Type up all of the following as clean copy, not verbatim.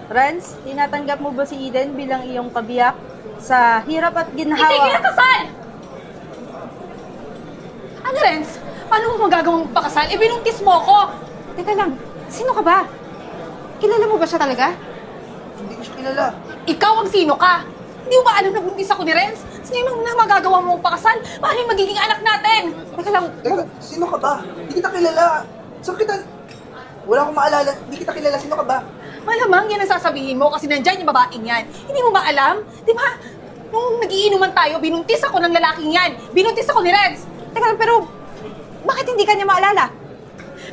Renz, tinatanggap mo ba si Eden bilang iyong kabiyak sa hirap at ginhawa? Itigil ang kasal! Ano, Renz? Paano mo magagawang pakasal? Binuntis mo ko! Teka lang, sino ka ba? Kilala mo ba siya talaga? Hindi ko siya kilala. Ikaw ang sino ka? Hindi mo ba alam na buntis ako ni Renz? Sino yung magagawa mong pakasal? Paano yung magiging anak natin? Teka lang, Teka, sino ka ba? Hindi kita kilala. Saan kita... Wala akong maalala. Hindi kita kilala. Sino ka ba? Malamang yan ang sasabihin mo kasi nandyan yung babaeng yan. Hindi mo ba alam? Di ba? Nung nagiinuman tayo, binuntis ako ng lalaking yan. Binuntis ako ni Renz. teka lang, pero bakit hindi ka niya maalala?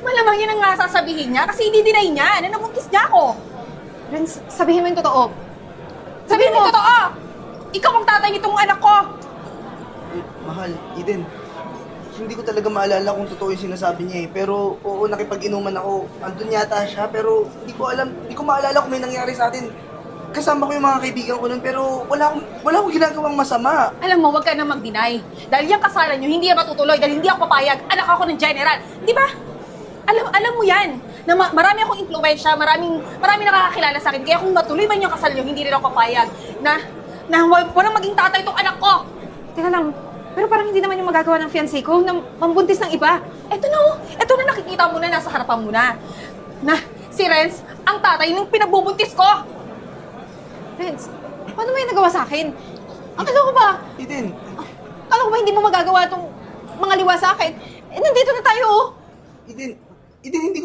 Malamang yan ang sasabihin niya kasi i-deny niya na nabuntis niya ako. Renz, sabihin mo yung totoo. Sabihin mo totoo! Ikaw ang tatay nitong anak ko! Mahal, Eden. Hindi ko talaga maalala kung totoo yung sinasabi niya eh. Pero oo, nakipag-inuman ako. Andun yata siya, pero hindi ko alam, hindi ko maalala kung may nangyari sa atin. Kasama ko yung mga kaibigan ko nun, pero wala akong ginagawang masama. Alam mo, huwag ka na mag-deny. Dahil yung kasalan nyo, hindi yan matutuloy dahil hindi ako papayag. Anak ako ng general. Di ba? Alam mo yan. Na marami akong impluensya, marami nakakakilala sa akin. Kaya kung matuloy man yung kasal nyo, hindi rin ako papayag. Na walang maging tatay itong anak ko. Teka lang, pero parang hindi naman yung magagawa ng fiancé ko na mambuntis ng iba. Eto na nakikita mo na, nasa harapan mo na. Na si Renz, ang tatay ng pinabubuntis ko. Renz, paano mo yung nagawa sa akin? Akala ko ba? Eden, Akala ko ba hindi mo magagawa itong mga liwa sa akin? Eh, nandito na tayo, oh. Eden, hindi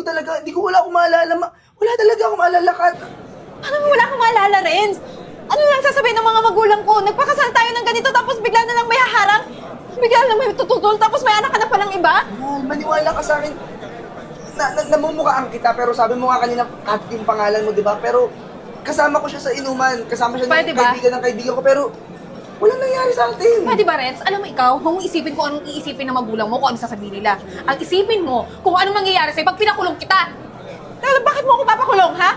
ko wala akong maalala. Wala talaga akong maalala ka. Paano mo wala akong maalala, Renz? Ano lang sasabihin ng mga magulang ko? Nagpakasal tayo ng ganito tapos bigla na lang may haharang? Bigla na lang may tututol tapos may anak ka na palang iba? Mahal, maniwala ka sa akin. Namumukhaan kita, pero sabi mo nga kanina, Kat yung pangalan mo, di ba? Pero kasama ko siya sa inuman. Kasama siya Pwede ng ba? kaibigan ng kaibigan ko, pero walang nangyari sa atin. Pwede ba, Renz? Alam mo ikaw, huwag mong isipin kung anong iisipin ng magulang mo, kung ano sasabihin nila. Ang isipin mo kung anong mangyayari sa'yo pag pinakulong kita. Teka lang, bakit mo ako papakulong, ha?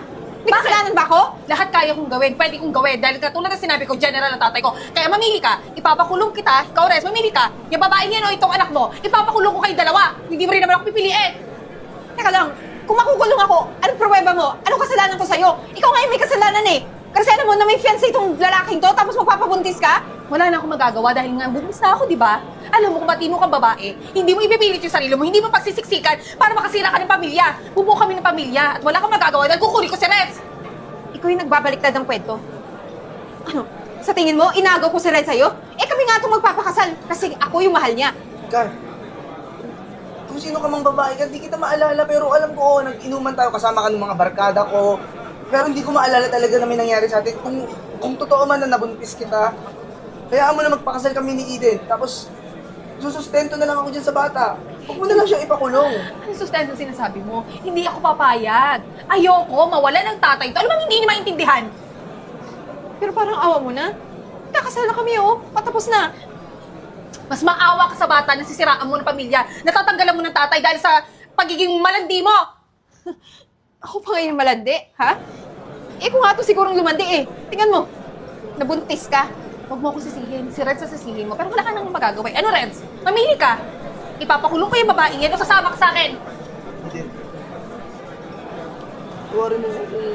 May kasalanan ba ako? Lahat kaya kong gawin, pwede kong gawin. Dahil katulad na sinabi ko, general ang tatay ko. Kaya mamili ka, ipapakulong kita, ikaw Renz, mamili ka. Yung babaeng yan o itong anak mo, ipapakulong ko kayo dalawa. Hindi mo rin naman ako pipiliin. Teka lang, kung makukulong ako, anong pruweba mo? Anong kasalanan ko sa'yo? Ikaw nga yung may kasalanan eh. Kasi alam mo na may fiancé itong lalaking to, tapos magpapabuntis ka? Wala na akong magagawa dahil nga buntis na ako, di ba? Alam mo kung matino kang babae, hindi mo ipipilit yung sarili mo, hindi mo pagsisiksikan para makasira ka ng pamilya. Bubuo kami ng pamilya at wala kang magagawa dahil kukunin ko si Renz. Ikaw yung nagbabaliktad ng kwento. Ano? Sa tingin mo, inagaw ko si Red sa'yo? Eh kami nga itong magpapakasal kasi ako yung mahal niya. Kat, kung sino ka mang babae ka, di kita maalala, pero alam ko, nag-inuman tayo, kasama ka ng mga barkada ko. Pero hindi ko maalala talaga na may nangyari sa atin. Kung totoo man na nabuntis kita, hayaan mo na magpakasal kami ni Eden. Tapos, susustento na lang ako dyan sa bata. Huwag mo na lang siyang ipakulong. Ano sustento sinasabi mo? Hindi ako papayag. Ayoko, mawala ng tatay to. Alam mo, hindi niya maintindihan. Pero parang awa mo na. Kakasal na kami oh. Patapos na. Mas maawa ka sa bata na sisiraan mo ng pamilya. Natatanggalan mo ng tatay dahil sa pagiging malandi mo. Ako pa ngayon malandi, ha? Eh kung nga ito sigurong lumandi eh. Tingnan mo. Nabuntis ka. Huwag mo ako sisihin. Si Renz sa sisihin mo. Pero wala ka nang magagawa. Ano, Renz? Mamili ka. Ipapakulong ko yung babae yan o sasama ka sa akin. Eden, tuwarin mo kung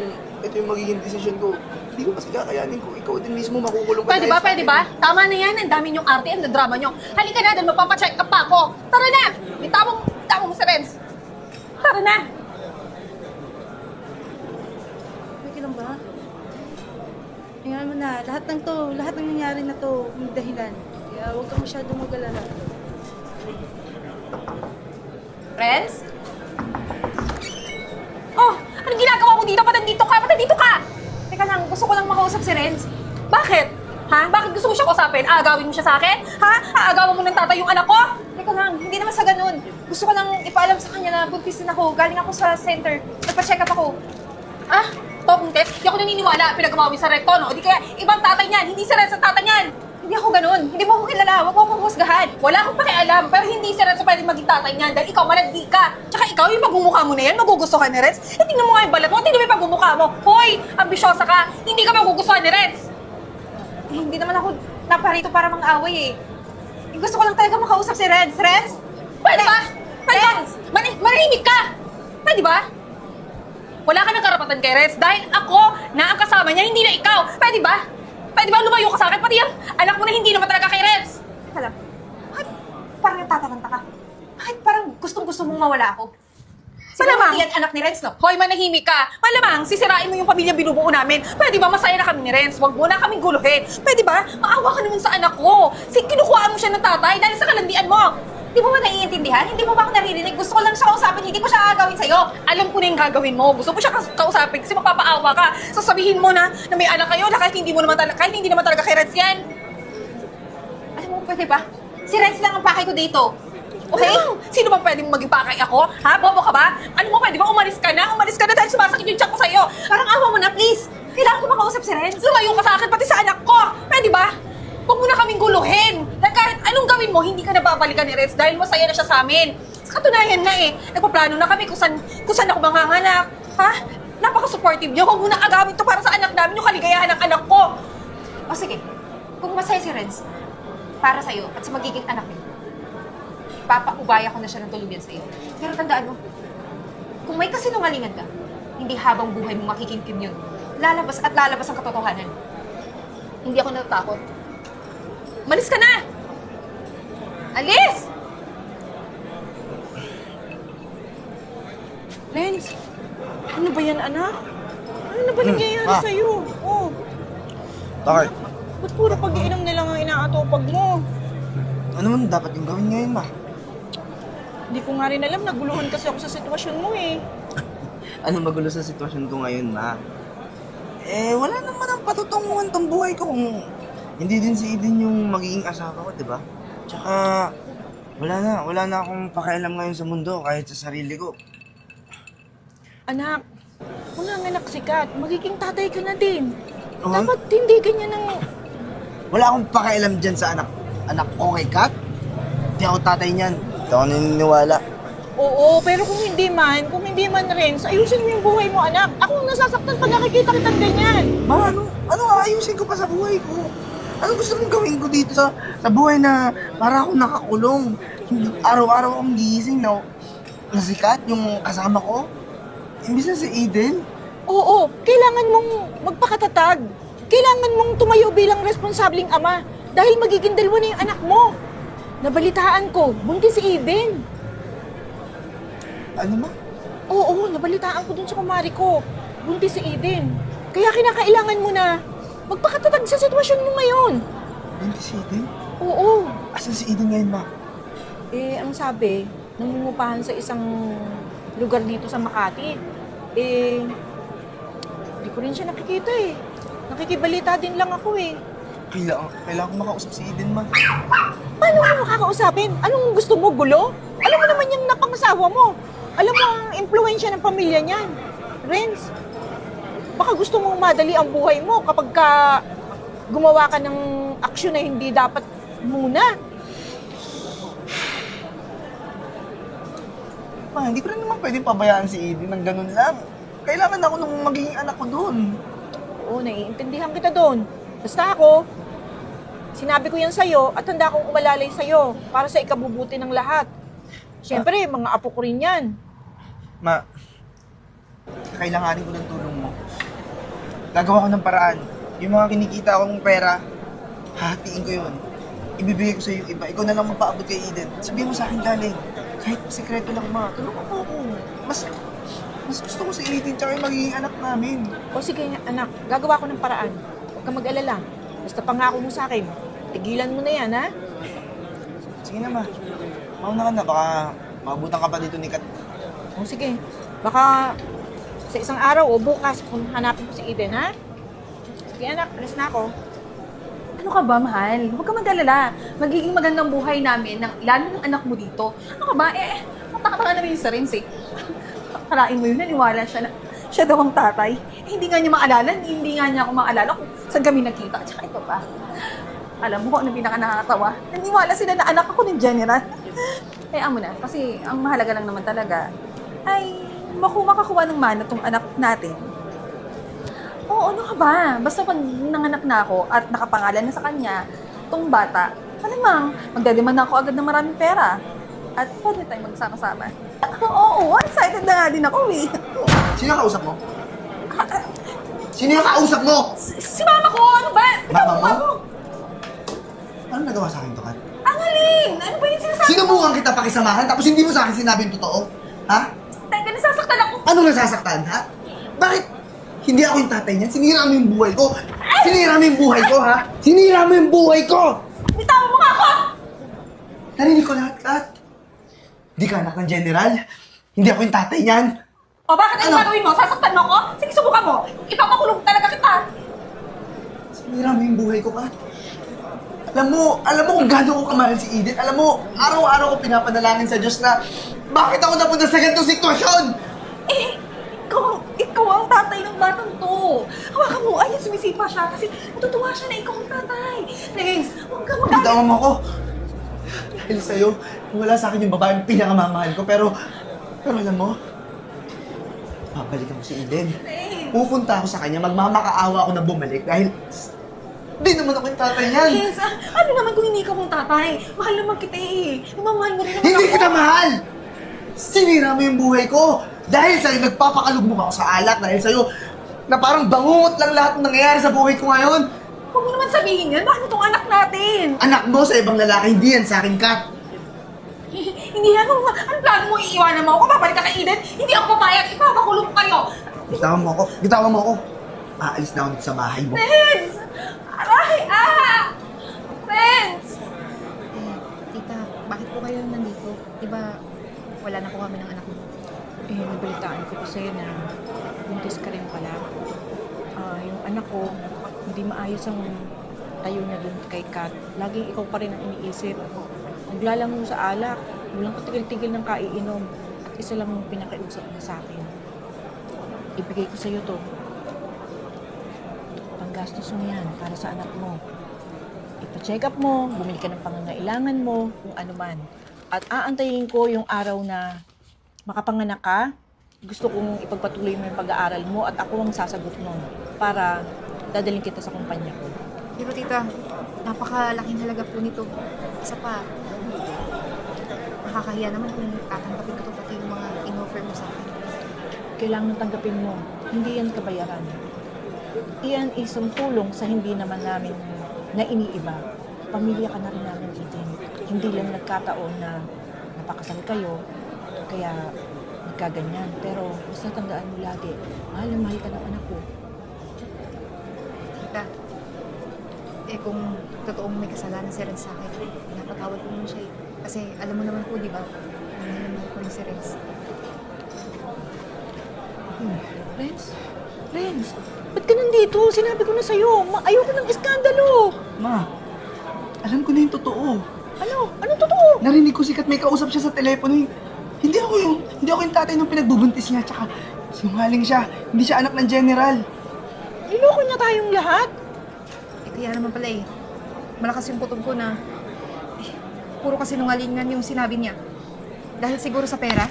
ito yung magiging desisyon ko. Hindi ko kasi kakayanin ko. Ikaw din mismo makukulong ka Pwede dahil ba? sa Pwede akin. ba? Tama na yan. Ang dami niyong arte. Ang drama niyo. Halika na. Doon mapapacheck up pa ako. Tara na! Itama mo si Renz. Tara na! Okay lang ba? Tingnan mo na, lahat ng nangyari na to, may dahilan. Kaya huwag kang masyadong mag-alala. Renz? Oh! Anong ginagawa mo dito? Ba't nandito ka? Ba't nandito ka? Teka lang, gusto ko lang makausap si Renz. Bakit? Ha? Bakit gusto mo siya kausapin? Aagawin mo siya sa akin? Ha? Aagawan mo ng tatay yung anak ko? Teka lang, hindi naman sa ganun. Gusto ko lang ipaalam sa kanya na buntis din ako. Galing ako sa center. Nagpa-check up ako. Ah? Talking test? Hindi ako naniniwala. Pinagawa mo sa recto, no? Di kaya ibang tatay niyan. Hindi si Renz ang tatay niyan. Hindi ako ganun. Hindi mo ako kilala. Huwag mo akong husgahan. Wala akong pakialam, pero hindi si Renz pwede maging tatay niyan dahil ikaw malandi ka. Tsaka ikaw, yung pagmumukha mo na yan, magugustuhan ni Renz. Eh, tingnan mo nga yung balat mo, tingnan mo yung pagmumukha mo. Hoy, ambisyosa ka, hindi ka magugustuhan ni Renz. Eh, hindi naman ako naparito para mang-away eh. Gusto ko lang talaga makausap si Renz. Renz? Pwede ba? Pwede ba? Renz! Manahimik ka! Pwede ba? Wala ka ng karapatan kay Renz dahil ako na ang kasama niya, hindi na ikaw. Pwede ba? Pwede ba lumayo ka sa akin? Pati yung anak mo na hindi naman talaga kay Renz. Teka lang. Bakit parang tataranta ka? Bakit parang gustong-gusto mong mawala ako? Malamang. Hindi yan anak ni Renz, no? Hoy, manahimik ka. Malamang, sisirain mo yung pamilya binubuo namin. Pwede ba masaya na kami ni Renz? Huwag mo na kaming guluhin. Pwede ba? Maawa ka naman sa anak ko. Kinukuhaan mo siya ng tatay dahil sa kalandian mo. Di mo ba naiintindihan? Hindi mo ba ako naririnig? Gusto ko lang siya kausapin, hindi ko siya gagawin sa'yo. Alam ko na yung gagawin mo. Gusto mo siya kausapin kasi mapapaawa ka. Sasabihin mo na may anak kayo na kahit hindi naman talaga kay Renz yan. Alam mo, pwede ba? Si Renz lang ang pakay ko dito. Okay? Ano? Sino bang pwedeng maging pakay ako? Ha? Bobo ka ba? Ano mo, pwede ba umalis ka na? Umalis ka na dahil sumasakit yung tiyak ko sa'yo. Parang awa mo na, please. Kailangan ko makausap si Renz. Lumayo ka sa akin, pati sa anak ko. Pwede ba? Huwag mo na kaming guluhin. Dahil kahit anong gawin mo, hindi ka na babalikan ni Renz dahil masaya na siya sa amin. Sa katunayan na eh, nagpaplano na kami kung saan ako manganganak. Ha? Napaka-supportive niyo. Huwag mo na agawin to para sa anak namin, yung kaligayahan ng anak ko. O sige, kung masaya si Renz, para sa'yo at sa magiging anak niyo, papaubaya ko na siya ng tuluyan sa'yo. Pero tandaan mo, kung may kasinungalingan ka, hindi habang buhay mo makikimkim yun. Lalabas at lalabas ang katotohanan. Hindi ako natatakot. Malis ka na! Alis! Renz, ano ba yan, anak? Ano na ba nangyayari Ma. sa'yo? Oh, Bakit? ba't puro pag-iinom na lang ang inaatupag mo? Ano man dapat yung gawin ngayon, ma? Hindi ko nga rin alam, naguluhan kasi ako sa sitwasyon mo eh. Ano magulo sa sitwasyon ko ngayon, ma? Wala naman ang patutunguhan tong buhay ko kung hindi din si Eden yung magiging asawa ko, di ba? Tsaka, wala na akong pakialam ngayon sa mundo kahit sa sarili ko. Anak, wala nga naksikat. Magiging tatay ka na din. Oh? Dapat hindi ganyan ang... Wala akong pakialam dyan sa anak ko kay Kat. Hindi ako tatay niyan. Hindi ako naniniwala. Oo, pero kung hindi man Renz, ayusin mo yung buhay mo, anak. Ako ang nasasaktan pag nakikita kitang ganyan. Ma, ano aayusin ko pa sa buhay ko? Ano gusto mong gawin ko dito sa buhay na para akong nakakulong? Araw-araw akong gising na sikat yung kasama ko? Imbis na si Eden? Oo, kailangan mong magpakatatag. Kailangan mong tumayo bilang responsabling ama dahil magiging dalawa na yung anak mo. Nabalitaan ko, buntis si Eden. Ano ma? Oo, nabalitaan ko dun sa kumari ko. Buntis si Eden. Kaya kinakailangan mo na magpakatatag sa sitwasyon mo ngayon. Hindi si Eden? Oo. Asan si Eden ngayon, ma? Ang sabi, nangungupahan sa isang lugar dito sa Makati. Hindi ko rin siya nakikita eh. Nakikibalita din lang ako eh. Kailangan ko makausap si Eden, ma. Paano mo makakausapin? Anong gusto mo, gulo? Alam mo naman yung napangasawa mo. Alam mo ang impluensya ng pamilya niyan. Renz, baka gusto mong madali ang buhay mo kapag gumawa ka ng aksyon na hindi dapat muna. Ma, hindi ko rin naman pwedeng pabayaan si Eden ng ganun lang. Kailangan ako nung magiging anak ko doon. Oo, naiintindihan kita doon. Basta ako, sinabi ko yan sa'yo at handa akong umalalay sa'yo para sa ikabubuti ng lahat. Siyempre, mga apo ko rin yan. Ma, kailanganin ko ng tulong mo. Gagawa ko ng paraan. Yung mga kinikita kong pera, hahatiin ko yun. Ibibigay ko sa yung iba. Ikaw na lang magpaabot kay Eden. Sabihin mo sa akin galing. Kahit sekreto lang, ma. Tulungan mo ako. Mas gusto ko si Eden tsaka yung magiging anak namin. O sige, anak, gagawa ko ng paraan. Huwag kang mag-alala. Basta pangako mo sa akin. Tigilan mo na yan, ha? Sige na, ma. Mauna ka na. Baka maabutan ka pa dito ni Kat. O sige, baka sa isang araw o bukas kung hanapin ko si Eden, ha? Sige, anak, alis na ako. Ano ka ba, mahal? Huwag ka mag-alala. Magiging magandang buhay namin, lalo ng anak mo dito. Ano ka ba? Matakataka na rin yung sa Renz eh. Karain mo yun, naniwala siya na siya daw ang tatay. Hindi nga niya maalala, hindi nga niya ako maalala kung saan kami nagkita. Tsaka ito pa. Alam mo kung ano pinaka nakakatawa? Naniwala sila na anak ako ng general. Kaya mo na, kasi ang mahalaga lang naman talaga ay makakuha ng mana tong anak natin. Oo, ano ka ba? Basta pag nanganak na ako at nakapangalan na sa kanya, tong bata, malamang, magdademand na ako agad ng maraming pera. At pwede tayo magsama-sama. Oo, excited na nga din ako eh. Sino yung kausap mo? Sino yung kausap mo? Si mama ko, ano ba? Mama mo? Ako. Ano nagawa sa akin to, Kat? Ang halin! Ano ba yung sinasabi? Sinubukan kita pakisamahan tapos hindi mo sa akin sinabi yung totoo? Ha? Teka, nasasaktan ako. Anong nasasaktan, ha? Bakit? Hindi ako yung tatay niyan. Sinira mo yung buhay ko. Sinira mo yung buhay ko, ha? Sinira mo yung buhay ko! Bitawan mo nga ako! Narinig ko lahat, Kat. Hindi ka anak ng general. Hindi ako yung tatay niyan. O bakit ano Ano? gagawin mo? Sasaktan mo ako? Sige, subukan mo. Ipapakulong talaga kita. Sinira mo yung buhay ko, Kat. Alam mo kung gaano ko kamahal si Eden. Alam mo, araw-araw ko pinapanalangin sa Diyos na bakit ako napunta sa ganitong sitwasyon? Eh, ikaw ang tatay ng batang to. Hawakan mo, ayun, sumisipa siya kasi natutuwa siya na ikaw ang tatay. Please, huwag ka mag- Bitawan mo ako. Dahil sa'yo, wala sa akin yung babaeng pinakamamahal ko. Pero alam mo, babalikan ko si Eden. Please. Pupunta ako sa kanya, magmamakaawa ako na bumalik dahil di naman ako yung tatay niyan. Please, ano naman kung hindi ka mong tatay? Mahal naman kita eh. Mamahal mo rin naman Hindi ako. kita mahal! Sinira mo yung buhay ko. Dahil sa'yo, nagpapakalugmok ako sa alak. Dahil sa'yo, na parang bangungot lang lahat ng nangyayari sa buhay ko ngayon. Huwag mo naman sabihin yan. Bakit itong anak natin? Anak mo sa ibang lalaki, hindi yan sa akin, Kat. Hindi yan. Ano plano mo? Iiwanan mo ako? Babalik ka kay Eden? Hindi ako papayag. Ipapakulong kayo. Bitawan mo ako. Bitawan mo ako. Aalis na ako dito sa bahay mo. Friends! Aray! Ah! Friends! Tita, bakit po kayo nandito? Diba, wala na po kami ng anak mo. Nabalitaan ko kasi na buntis ka rin pala. Yung anak ko, hindi maayos ang tayo niya dun kay Kat. Laging ikaw pa rin ang iniisip. Naglalango sa alak, walang katigil-tigil ng kaiinom. At isa lang yung pinakiusap niya sa akin. Ibigay ko sa'yo to. Panggastos mo yan para sa anak mo. Ipa-check up mo, bumili ka ng pangangailangan mo, kung ano man. At aantayin ko yung araw na makapanganak ka, gusto kong ipagpatuloy mo yung pag-aaral mo at ako ang sasagot nun para dadalhin kita sa kumpanya ko. Pero tita, napakalaking halaga po nito. Isa pa, nakakahiya naman kung tatanggapin ko to pati yung mga in-offer mo sa akin. Kailangan tanggapin mo, hindi yan kabayaran. Iyan isang tulong sa hindi naman namin na iniiba. Pamilya ka na rin namin, Eden. Hindi lang nagkataon na napakasal kayo, kaya nagkaganyan. Pero basta tandaan mo lagi, mahal na mahal ka ng anak ko. Tita, kung totoong may kasalanan si Renz sa akin, napatawad ko naman siya eh. Kasi alam mo naman po, di ba, mahal na mahal ko na si Renz. Renz, ba't ka nandito? Sinabi ko na sa'yo, ayoko ng iskandalo. Ma, alam ko na yung totoo. Ano? Anong totoo? Narinig ko sikat may kausap siya sa telepono. Hindi ako yung tatay nung pinagbubuntis niya. Tsaka, sinungaling siya. Hindi siya anak ng general. Niloko niya tayong lahat. Kaya naman pala eh, malakas yung kutob ko na puro kasi nungalingan yung sinabi niya. Dahil siguro sa pera.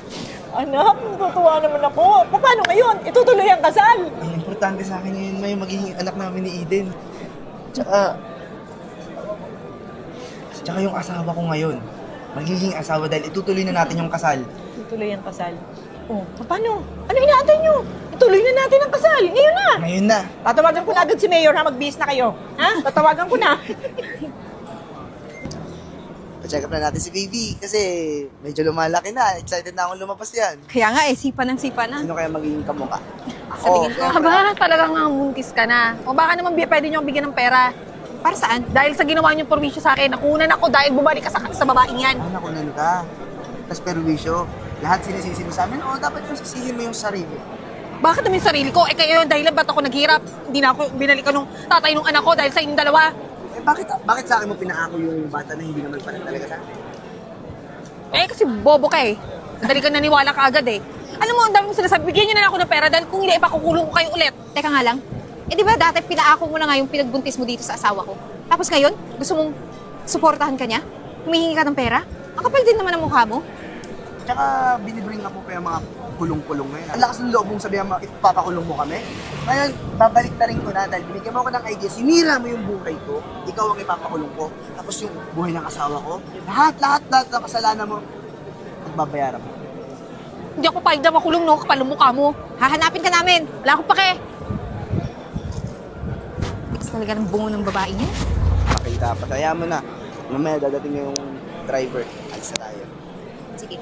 Anak, natutuwa naman ako. Paano ngayon? Itutuloy ang kasal. Ang importante sa akin ngayon, may magiging anak namin ni Eden. Tsaka yung asawa ko ngayon, magiging asawa dahil itutuloy na natin yung kasal. Itutuloy ang kasal. Oh, paano? Ano inaantay niyo? Ituloy na natin ang kasal. Ngayon na. Ngayon na. Tatawagan ko na agad si Mayor na magbihis na kayo. Ha? Tatawagan ko na. Pa-check up na natin si baby kasi medyo lumalaki na. Excited na akong lumabas yan. Kaya nga eh, sipa ng sipa na. Sino kaya magiging kamukha? Sa tingin ko, aba, talagang nga buntis ka na. O baka naman pwede niyo bigyan ng pera. Para saan? Dahil sa ginawa niyong perwisyo sa akin, nakunan ako dahil bumalik ka sa babaeng yan. Ah, nakunan ka. Tapos perwisyo. Lahat sinisisi mo sa amin. O, dapat yung sisihin mo yung sarili. Bakit naman yung sarili ko? Kayo yung dahilan ba't ako naghirap? Hindi na ako binalikan nung tatay nung anak ko dahil sa inyong dalawa. Eh, bakit sa akin mo pinaako yung bata na hindi naman pala talaga sa akin? Kasi bobo ka eh. Dali ka naniwala ka agad eh. Alam mo, ang dami mo sinasabi, bigyan niyo na lang ako ng pera dahil kung hindi, ipakukulong ko kayo ulit. Teka nga lang, di ba dati pinaako mo na nga yung pinagbuntis mo dito sa asawa ko? Tapos ngayon, gusto mong suportahan ka niya? Humihingi ka ng pera? Ang kapal din naman ang mukha mo. Tsaka binibring ako pa yung mga kulong-kulong ngayon. Ang lakas ng loob mong sabihan mo, ipapakulong mo kami. Ngayon, babalik na rin ko na dahil binigyan mo ako ng idea, sinira mo yung buhay ko, ikaw ang ipapakulong ko. Tapos yung buhay ng asawa ko, lahat ng kasalanan mo, babayaran mo. Hindi ako papayag na makulong, no? Kapal ang mukha mo. Hahanapin ka namin. Wala akong pake. Bigas talaga ng bungo ng babae niya. Makita pa. Kaya mo na. Mamaya dadating yung driver. Alis na tayo. Sige.